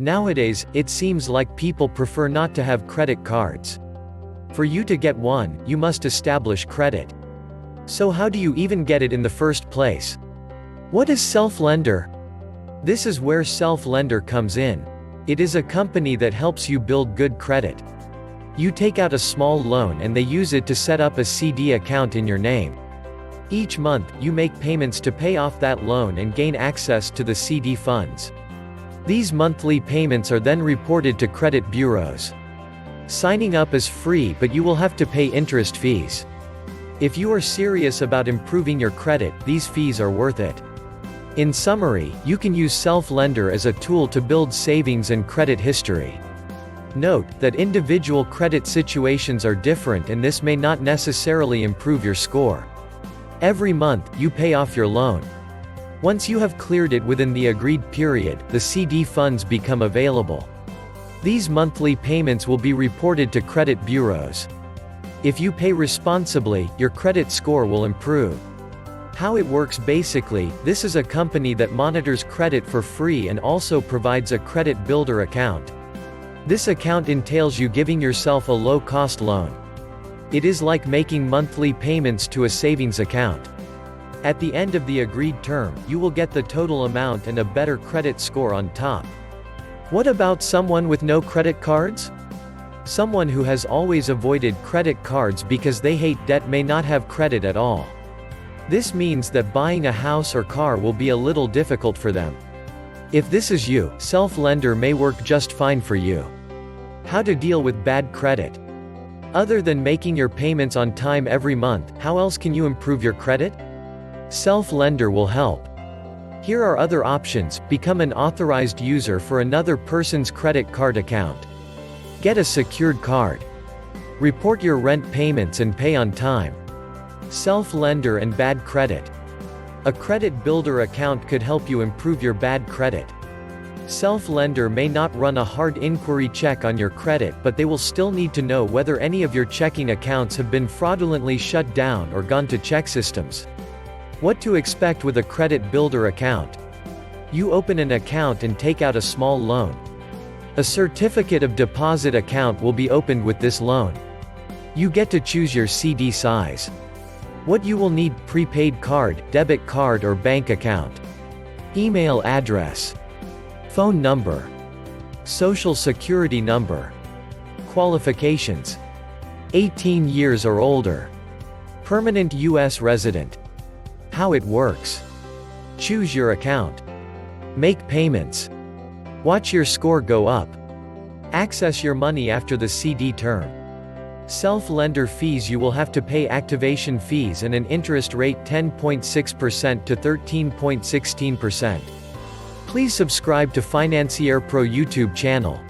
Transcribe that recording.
Nowadays, it seems like people prefer not to have credit cards. For you to get one, you must establish credit. So how do you even get it in the first place? What is Self-Lender? This is where Self-Lender comes in. It is a company that helps you build good credit. You take out a small loan and they use it to set up a CD account in your name. Each month, you make payments to pay off that loan and gain access to the CD funds. These monthly payments are then reported to credit bureaus. Signing up is free, but you will have to pay interest fees. If you are serious about improving your credit, these fees are worth it. In summary, you can use Self-Lender as a tool to build savings and credit history. Note that individual credit situations are different and this may not necessarily improve your score. Every month, you pay off your loan. Once you have cleared it within the agreed period, the CD funds become available. These monthly payments will be reported to credit bureaus. If you pay responsibly, your credit score will improve. How it works basically, this is a company that monitors credit for free and also provides a credit builder account. This account entails you giving yourself a low-cost loan. It is like making monthly payments to a savings account. At the end of the agreed term, you will get the total amount and a better credit score on top. What about someone with no credit cards? Someone who has always avoided credit cards because they hate debt may not have credit at all. This means that buying a house or car will be a little difficult for them. If this is you, Self-Lender may work just fine for you. How to deal with bad credit? Other than making your payments on time every month, how else can you improve your credit? Self-Lender will help. Here are other options: become an authorized user for another person's credit card account. Get a secured card. Report your rent payments and pay on time. Self-Lender and bad credit. A credit builder account could help you improve your bad credit. Self-Lender may not run a hard inquiry check on your credit, but they will still need to know whether any of your checking accounts have been fraudulently shut down or gone to check systems. What to expect with a credit builder account? You open an account and take out a small loan. A certificate of deposit account will be opened with this loan. You get to choose your CD size. What you will need: prepaid card, debit card or bank account. Email address. Phone number. Social security number. Qualifications: 18 years or older. Permanent U.S. resident. How it works. Choose your account. Make payments. Watch your score go up. Access your money after the CD term. Self-Lender fees: you will have to pay activation fees and an interest rate 10.6% to 13.16%. Please subscribe to Financier Pro YouTube channel.